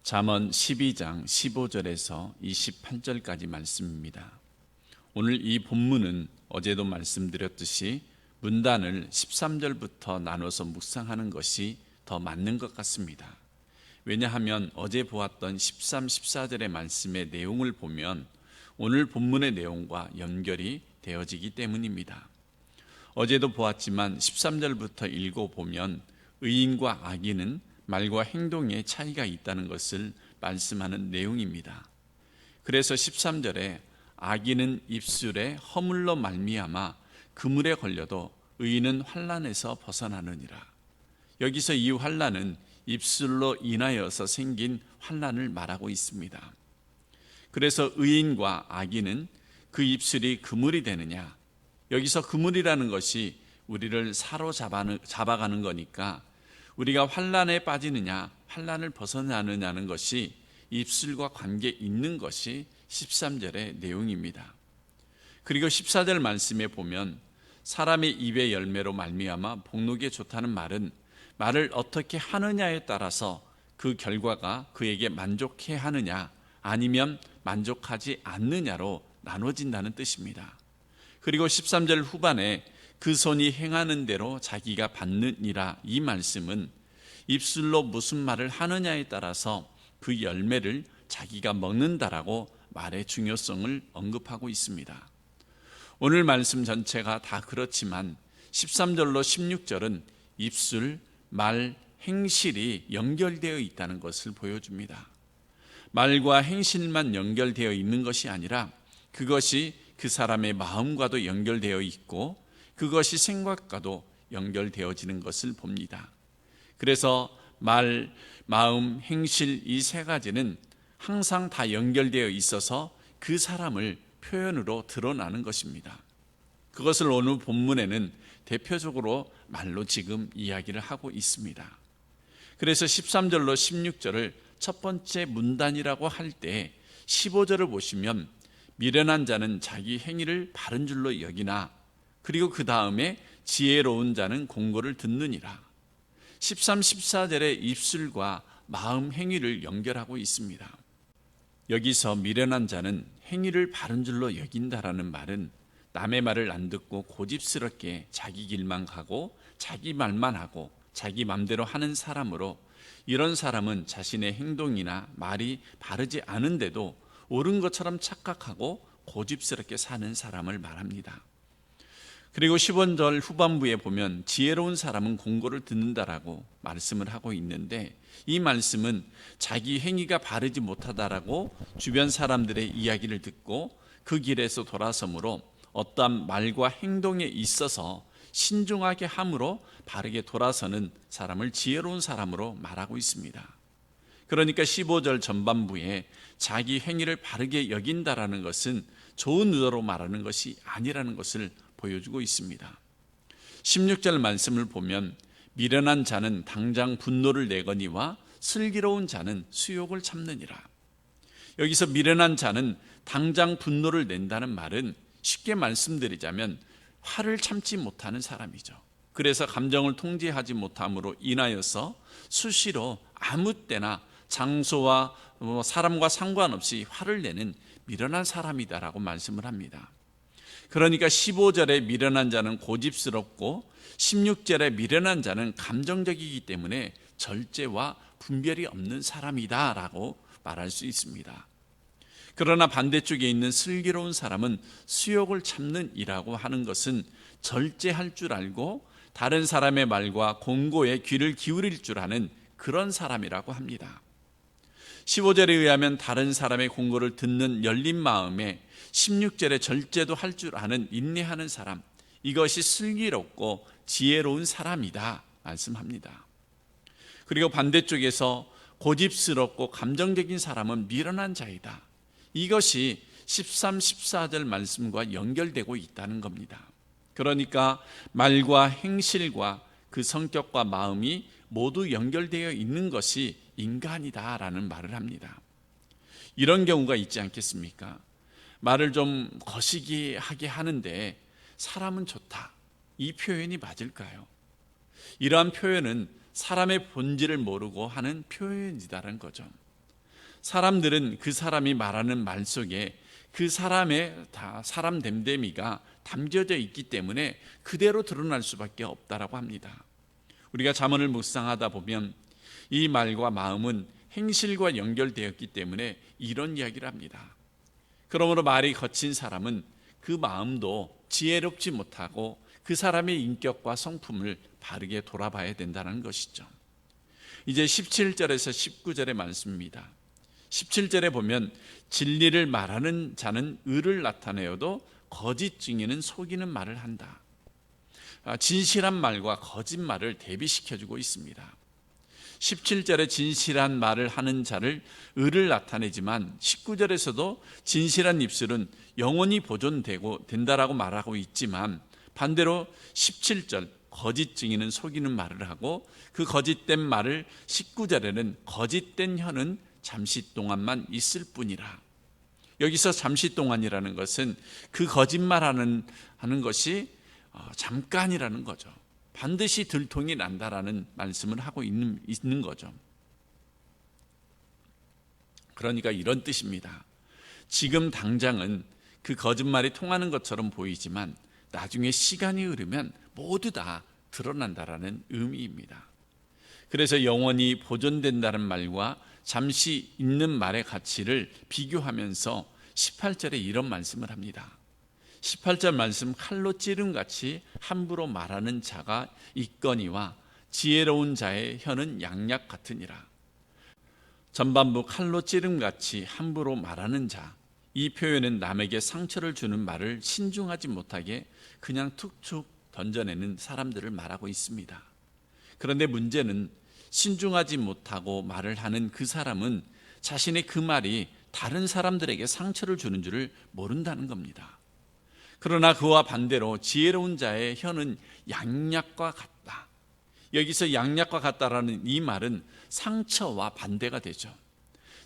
잠언 12장 15절에서 28절까지 말씀입니다. 오늘 이 본문은 어제도 말씀드렸듯이 문단을 13절부터 나눠서 묵상하는 것이 더 맞는 것 같습니다. 왜냐하면 어제 보았던 13, 14절의 말씀의 내용을 보면 오늘 본문의 내용과 연결이 되어지기 때문입니다. 어제도 보았지만 13절부터 읽어보면 의인과 악인은 말과 행동에 차이가 있다는 것을 말씀하는 내용입니다. 그래서 13절에 악인은 입술에 허물로 말미암아 그물에 걸려도 의인은 환난에서 벗어나느니라. 여기서 이 환난은 입술로 인하여서 생긴 환난을 말하고 있습니다. 그래서 의인과 악인은 그 입술이 그물이 되느냐, 여기서 그물이라는 것이 우리를 사로잡아가는 거니까 우리가 환난에 빠지느냐 환난을 벗어나느냐는 것이 입술과 관계 있는 것이 13절의 내용입니다. 그리고 14절 말씀에 보면 사람의 입의 열매로 말미암아 복록에 좋다는 말을 어떻게 하느냐에 따라서 그 결과가 그에게 만족해 하느냐 아니면 만족하지 않느냐로 나눠진다는 뜻입니다. 그리고 13절 후반에 그 손이 행하는 대로 자기가 받느니라, 이 말씀은 입술로 무슨 말을 하느냐에 따라서 그 열매를 자기가 먹는다라고 말의 중요성을 언급하고 있습니다. 오늘 말씀 전체가 다 그렇지만 13절로 16절은 입술, 말, 행실이 연결되어 있다는 것을 보여줍니다. 말과 행실만 연결되어 있는 것이 아니라 그것이 그 사람의 마음과도 연결되어 있고 그것이 생각과도 연결되어지는 것을 봅니다. 그래서 말, 마음, 행실 이 세 가지는 항상 다 연결되어 있어서 그 사람을 표현으로 드러나는 것입니다. 그것을 오늘 본문에는 대표적으로 말로 지금 이야기를 하고 있습니다. 그래서 13절로 16절을 첫 번째 문단이라고 할 때 15절을 보시면 미련한 자는 자기 행위를 바른 줄로 여기나, 그리고 그 다음에 지혜로운 자는 공고를 듣느니라. 13, 14절의 입술과 마음 행위를 연결하고 있습니다. 여기서 미련한 자는 행위를 바른 줄로 여긴다라는 말은 남의 말을 안 듣고 고집스럽게 자기 길만 가고 자기 말만 하고 자기 맘대로 하는 사람으로, 이런 사람은 자신의 행동이나 말이 바르지 않은데도 옳은 것처럼 착각하고 고집스럽게 사는 사람을 말합니다. 그리고 15절 후반부에 보면 지혜로운 사람은 공고를 듣는다라고 말씀을 하고 있는데, 이 말씀은 자기 행위가 바르지 못하다라고 주변 사람들의 이야기를 듣고 그 길에서 돌아서므로 어떠한 말과 행동에 있어서 신중하게 함으로 바르게 돌아서는 사람을 지혜로운 사람으로 말하고 있습니다. 그러니까 15절 전반부에 자기 행위를 바르게 여긴다라는 것은 좋은 의도로 말하는 것이 아니라는 것을 보여주고 있습니다. 16절 말씀을 보면 미련한 자는 당장 분노를 내거니와 슬기로운 자는 수욕을 참느니라. 여기서 미련한 자는 당장 분노를 낸다는 말은 쉽게 말씀드리자면 화를 참지 못하는 사람이죠. 그래서 감정을 통제하지 못함으로 인하여서 수시로 아무 때나 장소와 사람과 상관없이 화를 내는 미련한 사람이다라고 말씀을 합니다. 그러니까 15절에 미련한 자는 고집스럽고 16절에 미련한 자는 감정적이기 때문에 절제와 분별이 없는 사람이다라고 말할 수 있습니다. 그러나 반대쪽에 있는 슬기로운 사람은 수욕을 참는 이라고 하는 것은 절제할 줄 알고 다른 사람의 말과 공고에 귀를 기울일 줄 아는 그런 사람이라고 합니다. 15절에 의하면 다른 사람의 공고를 듣는 열린 마음에 16절에 절제도 할 줄 아는 인내하는 사람, 이것이 슬기롭고 지혜로운 사람이다 말씀합니다. 그리고 반대쪽에서 고집스럽고 감정적인 사람은 미련한 자이다. 이것이 13, 14절 말씀과 연결되고 있다는 겁니다. 그러니까 말과 행실과 그 성격과 마음이 모두 연결되어 있는 것이 인간이다라는 말을 합니다. 이런 경우가 있지 않겠습니까? 말을 좀 거시기하게 하는데 사람은 좋다, 이 표현이 맞을까요? 이러한 표현은 사람의 본질을 모르고 하는 표현이다라는 거죠. 사람들은 그 사람이 말하는 말 속에 그 사람의 사람 됨됨이가 담겨져 있기 때문에 그대로 드러날 수밖에 없다라고 합니다. 우리가 잠언을 묵상하다 보면 이 말과 마음은 행실과 연결되었기 때문에 이런 이야기를 합니다. 그러므로 말이 거친 사람은 그 마음도 지혜롭지 못하고 그 사람의 인격과 성품을 바르게 돌아봐야 된다는 것이죠. 이제 17절에서 19절의 말씀입니다. 17절에 보면 진리를 말하는 자는 의를 나타내어도 거짓 증인은 속이는 말을 한다. 진실한 말과 거짓말을 대비시켜주고 있습니다. 17절에 진실한 말을 하는 자를 의를 나타내지만 19절에서도 진실한 입술은 영원히 보존되고 된다라고 말하고 있지만 반대로 17절 거짓 증인은 속이는 말을 하고 그 거짓된 말을 19절에는 거짓된 혀는 잠시 동안만 있을 뿐이라. 여기서 잠시 동안이라는 것은 그 거짓말하는 것이 잠깐이라는 거죠. 반드시 들통이 난다라는 말씀을 하고 있는 거죠. 그러니까 이런 뜻입니다. 지금 당장은 그 거짓말이 통하는 것처럼 보이지만 나중에 시간이 흐르면 모두 다 드러난다라는 의미입니다. 그래서 영원히 보존된다는 말과 잠시 있는 말의 가치를 비교하면서 18절에 이런 말씀을 합니다. 18절 말씀, 칼로 찌름같이 함부로 말하는 자가 있거니와 지혜로운 자의 혀는 양약 같으니라. 전반부 칼로 찌름같이 함부로 말하는 자, 이 표현은 남에게 상처를 주는 말을 신중하지 못하게 그냥 툭툭 던져내는 사람들을 말하고 있습니다. 그런데 문제는 신중하지 못하고 말을 하는 그 사람은 자신의 그 말이 다른 사람들에게 상처를 주는 줄을 모른다는 겁니다. 그러나 그와 반대로 지혜로운 자의 혀는 양약과 같다. 여기서 양약과 같다라는 이 말은 상처와 반대가 되죠.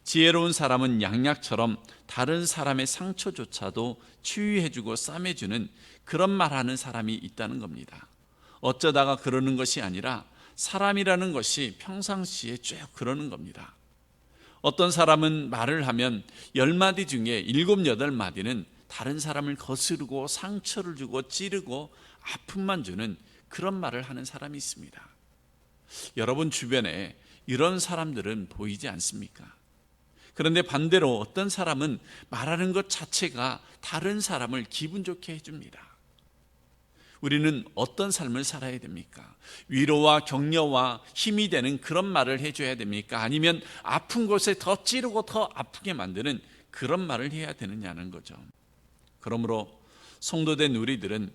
지혜로운 사람은 양약처럼 다른 사람의 상처조차도 치유해주고 싸매주는 그런 말하는 사람이 있다는 겁니다. 어쩌다가 그러는 것이 아니라 사람이라는 것이 평상시에 쭉 그러는 겁니다. 어떤 사람은 말을 하면 10마디 중에 7, 8마디는 다른 사람을 거스르고 상처를 주고 찌르고 아픔만 주는 그런 말을 하는 사람이 있습니다. 여러분 주변에 이런 사람들은 보이지 않습니까? 그런데 반대로 어떤 사람은 말하는 것 자체가 다른 사람을 기분 좋게 해줍니다. 우리는 어떤 삶을 살아야 됩니까? 위로와 격려와 힘이 되는 그런 말을 해줘야 됩니까? 아니면 아픈 곳에 더 찌르고 더 아프게 만드는 그런 말을 해야 되느냐는 거죠. 그러므로 성도된 우리들은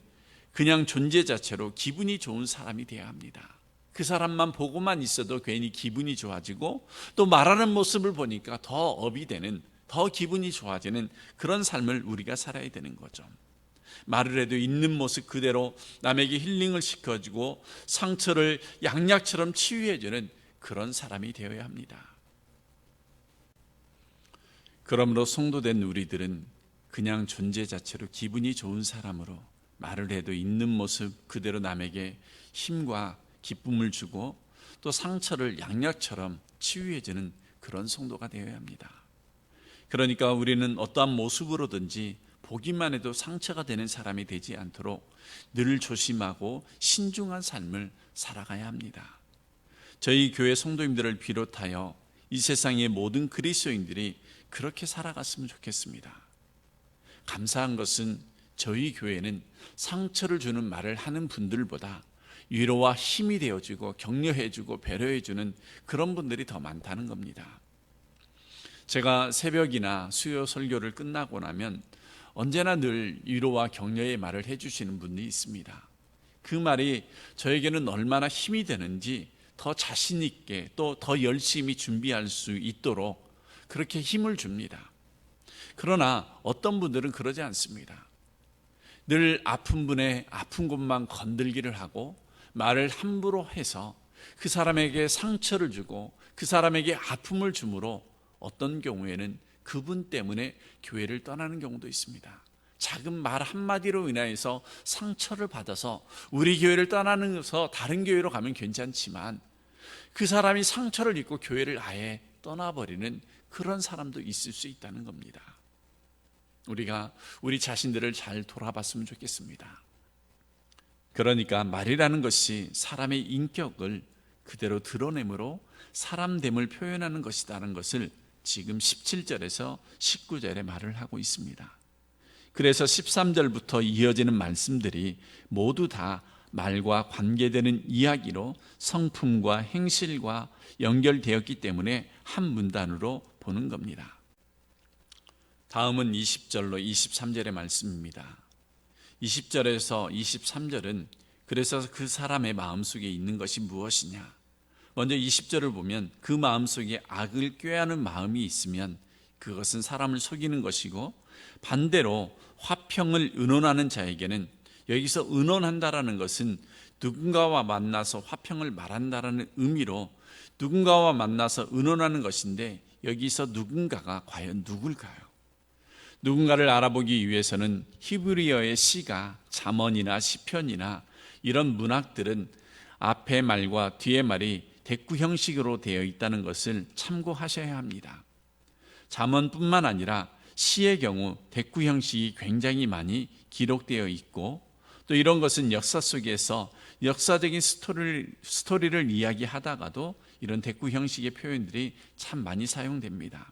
그냥 존재 자체로 기분이 좋은 사람이 되어야 합니다. 그 사람만 보고만 있어도 괜히 기분이 좋아지고 또 말하는 모습을 보니까 더 업이 되는, 더 기분이 좋아지는 그런 삶을 우리가 살아야 되는 거죠. 말을 해도 있는 모습 그대로 남에게 힐링을 시켜주고 상처를 양약처럼 치유해주는 그런 사람이 되어야 합니다. 그러므로 성도된 우리들은 그냥 존재 자체로 기분이 좋은 사람으로 말을 해도 있는 모습 그대로 남에게 힘과 기쁨을 주고 또 상처를 양약처럼 치유해주는 그런 성도가 되어야 합니다. 그러니까 우리는 어떠한 모습으로든지 보기만 해도 상처가 되는 사람이 되지 않도록 늘 조심하고 신중한 삶을 살아가야 합니다. 저희 교회 성도님들을 비롯하여 이 세상의 모든 그리스도인들이 그렇게 살아갔으면 좋겠습니다. 감사한 것은 저희 교회는 상처를 주는 말을 하는 분들보다 위로와 힘이 되어주고 격려해주고 배려해주는 그런 분들이 더 많다는 겁니다. 제가 새벽이나 수요 설교를 끝나고 나면 언제나 늘 위로와 격려의 말을 해주시는 분이 있습니다. 그 말이 저에게는 얼마나 힘이 되는지 더 자신 있게 또 더 열심히 준비할 수 있도록 그렇게 힘을 줍니다. 그러나 어떤 분들은 그러지 않습니다. 늘 아픈 분의 아픈 곳만 건들기를 하고 말을 함부로 해서 그 사람에게 상처를 주고 그 사람에게 아픔을 주므로 어떤 경우에는 그분 때문에 교회를 떠나는 경우도 있습니다. 작은 말 한마디로 인하여서 상처를 받아서 우리 교회를 떠나면서 다른 교회로 가면 괜찮지만 그 사람이 상처를 입고 교회를 아예 떠나버리는 그런 사람도 있을 수 있다는 겁니다. 우리가 우리 자신들을 잘 돌아봤으면 좋겠습니다. 그러니까 말이라는 것이 사람의 인격을 그대로 드러내므로 사람됨을 표현하는 것이라는 것을 지금 17절에서 19절에 말을 하고 있습니다. 그래서 13절부터 이어지는 말씀들이 모두 다 말과 관계되는 이야기로 성품과 행실과 연결되었기 때문에 한 문단으로 보는 겁니다. 다음은 20절로 23절의 말씀입니다. 20절에서 23절은 그래서 그 사람의 마음속에 있는 것이 무엇이냐. 먼저 20절을 보면 그 마음속에 악을 꾀하는 마음이 있으면 그것은 사람을 속이는 것이고, 반대로 화평을 의논하는 자에게는, 여기서 의논한다라는 것은 누군가와 만나서 화평을 말한다라는 의미로 누군가와 만나서 의논하는 것인데, 여기서 누군가가 과연 누굴까요? 누군가를 알아보기 위해서는 히브리어의 시가 잠언이나 시편이나 이런 문학들은 앞의 말과 뒤의 말이 대꾸 형식으로 되어 있다는 것을 참고하셔야 합니다. 잠언뿐만 아니라 시의 경우 대꾸 형식이 굉장히 많이 기록되어 있고, 또 이런 것은 역사 속에서 역사적인 스토리를 이야기하다가도 이런 대꾸 형식의 표현들이 참 많이 사용됩니다.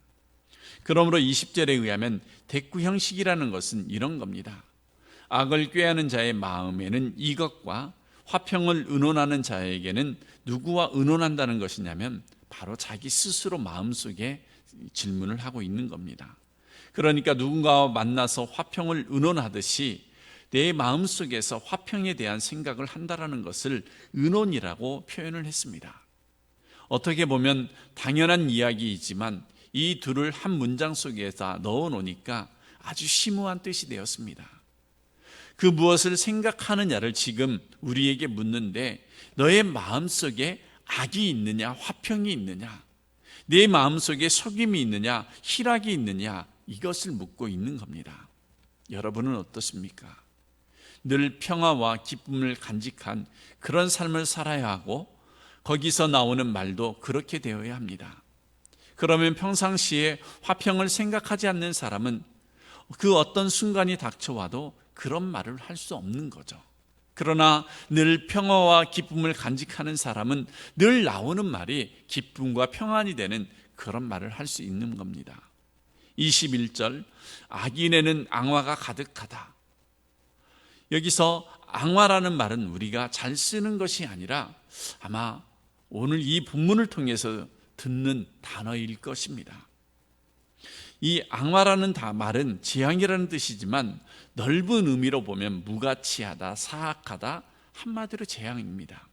그러므로 20절에 의하면 대꾸 형식이라는 것은 이런 겁니다. 악을 꾀하는 자의 마음에는 이것과 화평을 의논하는 자에게는 누구와 의논한다는 것이냐면 바로 자기 스스로 마음속에 질문을 하고 있는 겁니다. 그러니까 누군가와 만나서 화평을 의논하듯이 내 마음속에서 화평에 대한 생각을 한다라는 것을 의논이라고 표현을 했습니다. 어떻게 보면 당연한 이야기이지만 이 둘을 한 문장 속에다 넣어 놓으니까 아주 심오한 뜻이 되었습니다. 그 무엇을 생각하느냐를 지금 우리에게 묻는데, 너의 마음속에 악이 있느냐 화평이 있느냐, 내 마음속에 속임이 있느냐 희락이 있느냐, 이것을 묻고 있는 겁니다. 여러분은 어떻습니까? 늘 평화와 기쁨을 간직한 그런 삶을 살아야 하고, 거기서 나오는 말도 그렇게 되어야 합니다. 그러면 평상시에 화평을 생각하지 않는 사람은 그 어떤 순간이 닥쳐와도 그런 말을 할 수 없는 거죠. 그러나 늘 평화와 기쁨을 간직하는 사람은 늘 나오는 말이 기쁨과 평안이 되는 그런 말을 할 수 있는 겁니다. 21절, 악인에는 앙화가 가득하다. 여기서 앙화라는 말은 우리가 잘 쓰는 것이 아니라 아마 오늘 이 본문을 통해서 듣는 단어일 것입니다. 이 앙화라는 말은 재앙이라는 뜻이지만 넓은 의미로 보면 무가치하다, 사악하다, 한마디로 재앙입니다.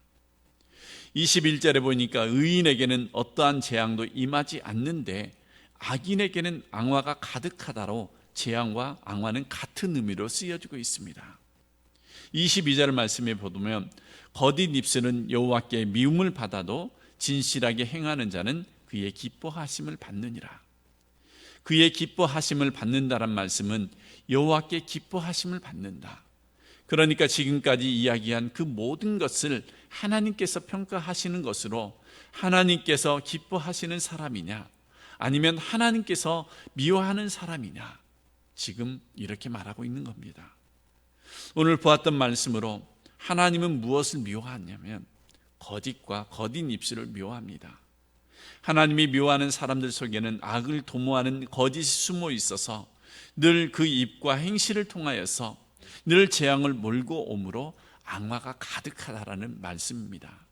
21절에 보니까 의인에게는 어떠한 재앙도 임하지 않는데 악인에게는 앙화가 가득하다로 재앙과 앙화는 같은 의미로 쓰여지고 있습니다. 22절 말씀에 보면 거짓 입술은 여호와께 미움을 받아도 진실하게 행하는 자는 그의 기뻐하심을 받느니라. 그의 기뻐하심을 받는다란 말씀은 여호와께 기뻐하심을 받는다. 그러니까 지금까지 이야기한 그 모든 것을 하나님께서 평가하시는 것으로 하나님께서 기뻐하시는 사람이냐 아니면 하나님께서 미워하는 사람이냐, 지금 이렇게 말하고 있는 겁니다. 오늘 보았던 말씀으로 하나님은 무엇을 미워하냐면 거짓과 거짓 입술을 미워합니다. 하나님이 미워하는 사람들 속에는 악을 도모하는 거짓이 숨어 있어서 늘 그 입과 행실을 통하여서 늘 재앙을 몰고 오므로 앙화가 가득하다라는 말씀입니다.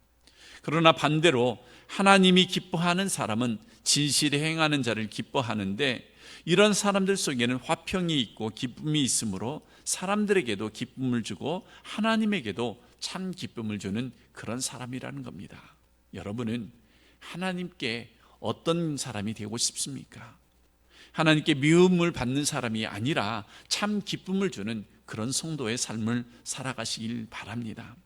그러나 반대로 하나님이 기뻐하는 사람은 진실에 행하는 자를 기뻐하는데, 이런 사람들 속에는 화평이 있고 기쁨이 있으므로 사람들에게도 기쁨을 주고 하나님에게도 참 기쁨을 주는 그런 사람이라는 겁니다. 여러분은 하나님께 어떤 사람이 되고 싶습니까? 하나님께 미움을 받는 사람이 아니라 참 기쁨을 주는 그런 성도의 삶을 살아가시길 바랍니다.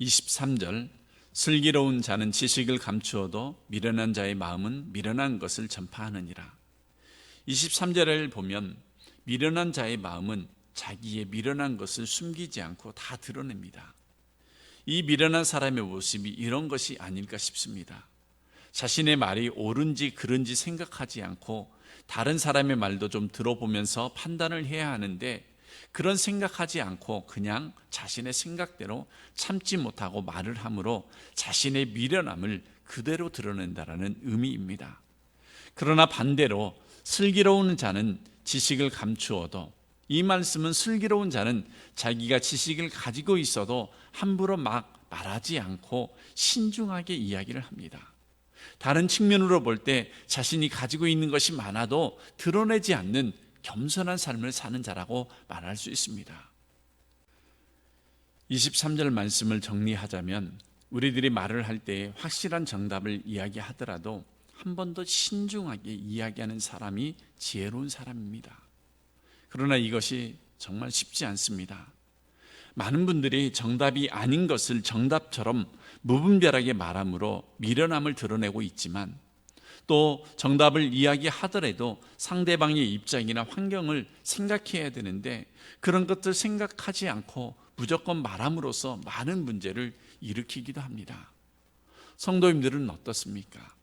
23절, 슬기로운 자는 지식을 감추어도 미련한 자의 마음은 미련한 것을 전파하느니라. 23절을 보면 미련한 자의 마음은 자기의 미련한 것을 숨기지 않고 다 드러냅니다. 이 미련한 사람의 모습이 이런 것이 아닐까 싶습니다. 자신의 말이 옳은지 그른지 생각하지 않고 다른 사람의 말도 좀 들어보면서 판단을 해야 하는데, 그런 생각하지 않고 그냥 자신의 생각대로 참지 못하고 말을 함으로 자신의 미련함을 그대로 드러낸다라는 의미입니다. 그러나 반대로 슬기로운 자는 지식을 감추어도, 이 말씀은 슬기로운 자는 자기가 지식을 가지고 있어도 함부로 막 말하지 않고 신중하게 이야기를 합니다. 다른 측면으로 볼 때 자신이 가지고 있는 것이 많아도 드러내지 않는 겸손한 삶을 사는 자라고 말할 수 있습니다. 23절 말씀을 정리하자면, 우리들이 말을 할 때 확실한 정답을 이야기하더라도 한 번 더 신중하게 이야기하는 사람이 지혜로운 사람입니다. 그러나 이것이 정말 쉽지 않습니다. 많은 분들이 정답이 아닌 것을 정답처럼 무분별하게 말함으로 미련함을 드러내고 있지만, 또 정답을 이야기하더라도 상대방의 입장이나 환경을 생각해야 되는데, 그런 것들 생각하지 않고 무조건 말함으로써 많은 문제를 일으키기도 합니다. 성도님들은 어떻습니까?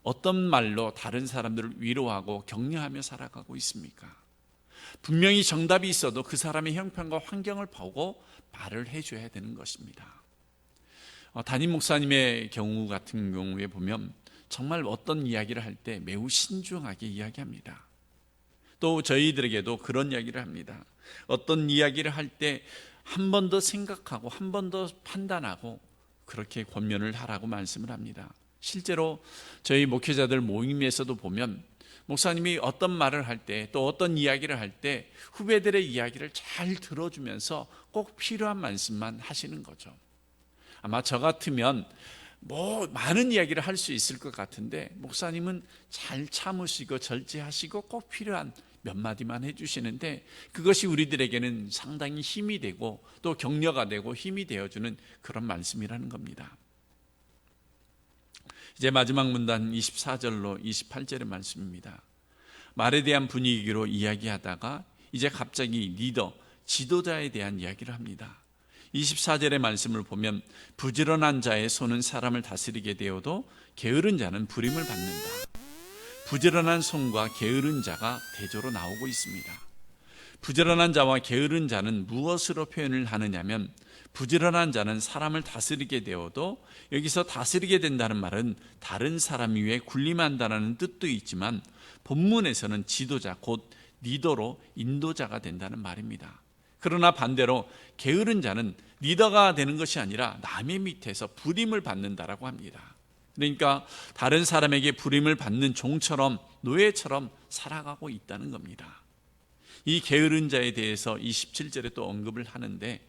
어떤 말로 다른 사람들을 위로하고 격려하며 살아가고 있습니까? 분명히 정답이 있어도 그 사람의 형편과 환경을 보고 말을 해줘야 되는 것입니다. 담임 목사님의 경우 같은 경우에 보면 정말 어떤 이야기를 할 때 매우 신중하게 이야기합니다. 또 저희들에게도 그런 이야기를 합니다. 어떤 이야기를 할 때 한 번 더 생각하고 한 번 더 판단하고 그렇게 권면을 하라고 말씀을 합니다. 실제로 저희 목회자들 모임에서도 보면 목사님이 어떤 말을 할 때, 또 어떤 이야기를 할 때 후배들의 이야기를 잘 들어주면서 꼭 필요한 말씀만 하시는 거죠. 아마 저 같으면 많은 이야기를 할 수 있을 것 같은데, 목사님은 잘 참으시고 절제하시고 꼭 필요한 몇 마디만 해주시는데, 그것이 우리들에게는 상당히 힘이 되고 또 격려가 되고 힘이 되어주는 그런 말씀이라는 겁니다. 이제 마지막 문단 24절로 28절의 말씀입니다. 말에 대한 분위기로 이야기하다가 이제 갑자기 리더, 지도자에 대한 이야기를 합니다. 24절의 말씀을 보면, 부지런한 자의 손은 사람을 다스리게 되어도 게으른 자는 부림을 받는다. 부지런한 손과 게으른 자가 대조로 나오고 있습니다. 부지런한 자와 게으른 자는 무엇으로 표현을 하느냐면, 부지런한 자는 사람을 다스리게 되어도, 여기서 다스리게 된다는 말은 다른 사람 위에 군림한다는 뜻도 있지만 본문에서는 지도자, 곧 리더로 인도자가 된다는 말입니다. 그러나 반대로 게으른 자는 리더가 되는 것이 아니라 남의 밑에서 부림을 받는다라고 합니다. 그러니까 다른 사람에게 부림을 받는 종처럼, 노예처럼 살아가고 있다는 겁니다. 이 게으른 자에 대해서 27절에 또 언급을 하는데,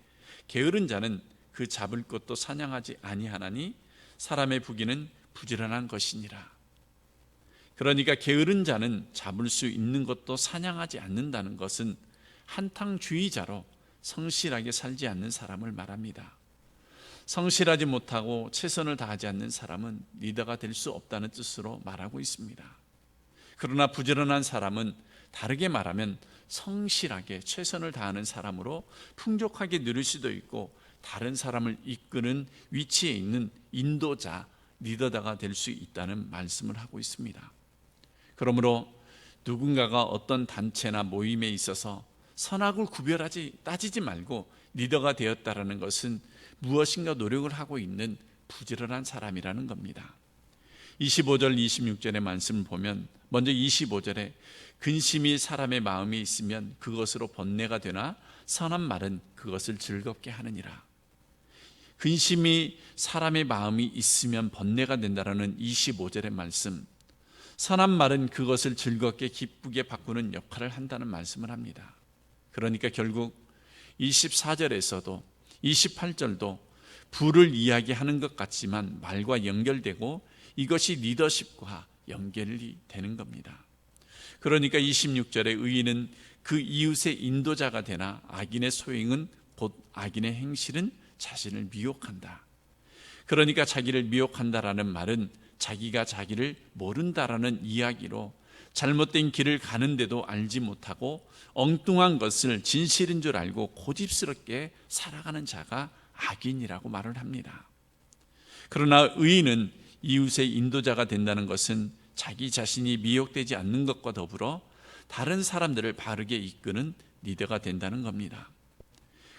게으른 자는 그 잡을 것도 사냥하지 아니하나니 사람의 부귀는 부지런한 것이니라. 그러니까 게으른 자는 잡을 수 있는 것도 사냥하지 않는다는 것은 한탕주의자로 성실하게 살지 않는 사람을 말합니다. 성실하지 못하고 최선을 다하지 않는 사람은 리더가 될 수 없다는 뜻으로 말하고 있습니다. 그러나 부지런한 사람은 다르게 말하면 성실하게 최선을 다하는 사람으로 풍족하게 누릴 수도 있고, 다른 사람을 이끄는 위치에 있는 인도자, 리더가 될 수 있다는 말씀을 하고 있습니다. 그러므로 누군가가 어떤 단체나 모임에 있어서 선악을 따지지 말고 리더가 되었다라는 것은 무엇인가 노력을 하고 있는 부지런한 사람이라는 겁니다. 25절 26절의 말씀을 보면, 먼저 25절에 근심이 사람의 마음에 있으면 그것으로 번뇌가 되나 선한 말은 그것을 즐겁게 하느니라. 근심이 사람의 마음이 있으면 번뇌가 된다라는 25절의 말씀, 선한 말은 그것을 즐겁게 기쁘게 바꾸는 역할을 한다는 말씀을 합니다. 그러니까 결국 24절에서도 28절도 부를 이야기하는 것 같지만 말과 연결되고, 이것이 리더십과 연결이 되는 겁니다. 그러니까 26절에 의인은 그 이웃의 인도자가 되나 악인의 소행은, 곧 악인의 행실은 자신을 미혹한다. 그러니까 자기를 미혹한다라는 말은 자기가 자기를 모른다라는 이야기로, 잘못된 길을 가는데도 알지 못하고 엉뚱한 것을 진실인 줄 알고 고집스럽게 살아가는 자가 악인이라고 말을 합니다. 그러나 의인은 이웃의 인도자가 된다는 것은 자기 자신이 미혹되지 않는 것과 더불어 다른 사람들을 바르게 이끄는 리더가 된다는 겁니다.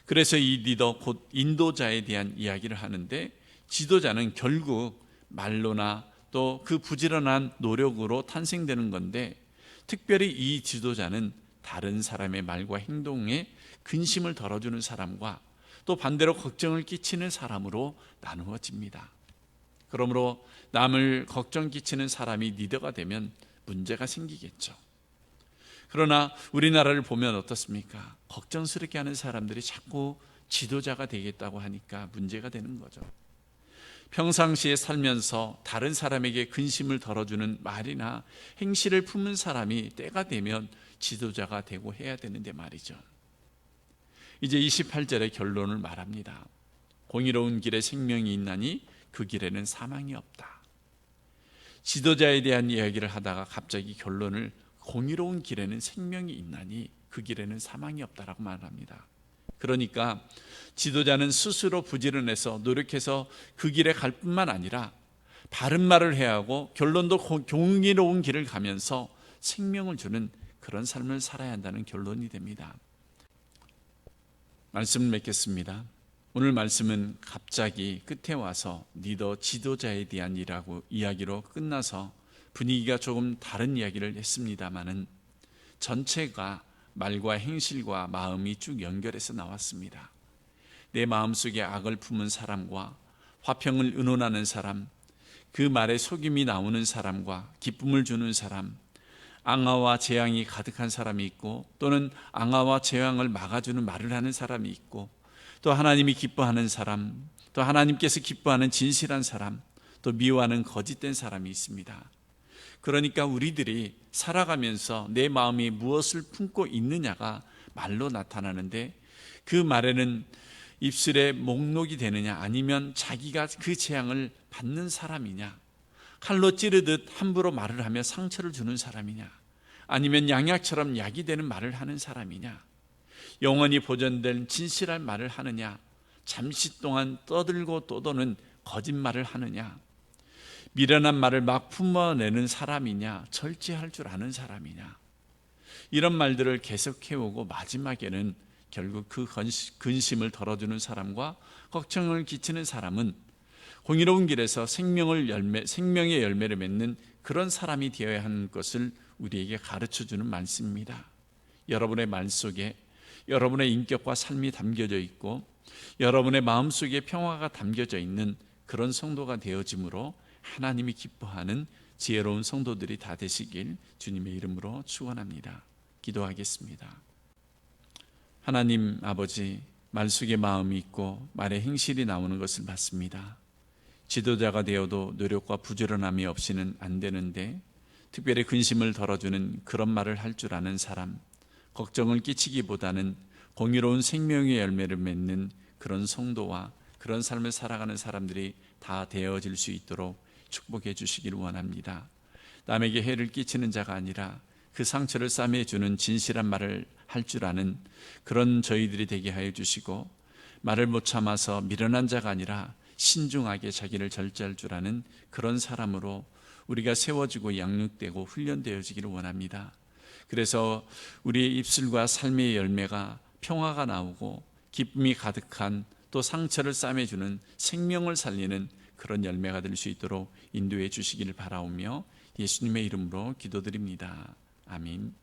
그래서 이 리더 곧 인도자에 대한 이야기를 하는데, 지도자는 결국 말로나 또 그 부지런한 노력으로 탄생되는 건데, 특별히 이 지도자는 다른 사람의 말과 행동에 근심을 덜어주는 사람과 또 반대로 걱정을 끼치는 사람으로 나누어집니다. 그러므로 남을 걱정 끼치는 사람이 리더가 되면 문제가 생기겠죠. 그러나 우리나라를 보면 어떻습니까? 걱정스럽게 하는 사람들이 자꾸 지도자가 되겠다고 하니까 문제가 되는 거죠. 평상시에 살면서 다른 사람에게 근심을 덜어주는 말이나 행실을 품은 사람이 때가 되면 지도자가 되고 해야 되는데 말이죠. 이제 28절의 결론을 말합니다. 공의로운 길에 생명이 있나니 그 길에는 사망이 없다. 지도자에 대한 이야기를 하다가 갑자기 결론을 공의로운 길에는 생명이 있나니 그 길에는 사망이 없다라고 말합니다. 그러니까 지도자는 스스로 부지런해서 노력해서 그 길에 갈 뿐만 아니라 바른 말을 해야 하고 결론도 공의로운 길을 가면서 생명을 주는 그런 삶을 살아야 한다는 결론이 됩니다. 말씀을 맺겠습니다. 오늘 말씀은 갑자기 끝에 와서 리더 지도자에 대한 이야기로 끝나서 분위기가 조금 다른 이야기를 했습니다마는 전체가 말과 행실과 마음이 쭉 연결해서 나왔습니다. 내 마음속에 악을 품은 사람과 화평을 의논하는 사람, 그 말에 속임이 나오는 사람과 기쁨을 주는 사람, 앙화와 재앙이 가득한 사람이 있고 또는 앙화와 재앙을 막아주는 말을 하는 사람이 있고, 또 하나님이 기뻐하는 사람, 또 하나님께서 기뻐하는 진실한 사람, 또 미워하는 거짓된 사람이 있습니다. 그러니까 우리들이 살아가면서 내 마음이 무엇을 품고 있느냐가 말로 나타나는데, 그 말에는 입술에 목록이 되느냐, 아니면 자기가 그 재앙을 받는 사람이냐, 칼로 찌르듯 함부로 말을 하며 상처를 주는 사람이냐, 아니면 양약처럼 약이 되는 말을 하는 사람이냐, 영원히 보존된 진실한 말을 하느냐, 잠시 동안 떠들고 떠도는 거짓말을 하느냐, 미련한 말을 막 품어내는 사람이냐, 절제할 줄 아는 사람이냐, 이런 말들을 계속해오고 마지막에는 결국 그 근심을 덜어주는 사람과 걱정을 끼치는 사람은 공의로운 길에서 생명의 열매를 맺는 그런 사람이 되어야 하는 것을 우리에게 가르쳐주는 말씀입니다. 여러분의 말 속에 여러분의 인격과 삶이 담겨져 있고 여러분의 마음속에 평화가 담겨져 있는 그런 성도가 되어짐으로 하나님이 기뻐하는 지혜로운 성도들이 다 되시길 주님의 이름으로 축원합니다. 기도하겠습니다. 하나님 아버지, 말 속에 마음이 있고 말에 행실이 나오는 것을 봤습니다. 지도자가 되어도 노력과 부지런함이 없이는 안 되는데, 특별히 근심을 덜어주는 그런 말을 할 줄 아는 사람, 걱정을 끼치기보다는 공의로운 생명의 열매를 맺는 그런 성도와 그런 삶을 살아가는 사람들이 다 되어질 수 있도록 축복해 주시기를 원합니다. 남에게 해를 끼치는 자가 아니라 그 상처를 싸매주는 진실한 말을 할 줄 아는 그런 저희들이 되게 하여 주시고, 말을 못 참아서 미련한 자가 아니라 신중하게 자기를 절제할 줄 아는 그런 사람으로 우리가 세워지고 양육되고 훈련되어지기를 원합니다. 그래서 우리의 입술과 삶의 열매가 평화가 나오고 기쁨이 가득한, 또 상처를 싸매주는 생명을 살리는 그런 열매가 될 수 있도록 인도해 주시기를 바라오며 예수님의 이름으로 기도드립니다. 아멘.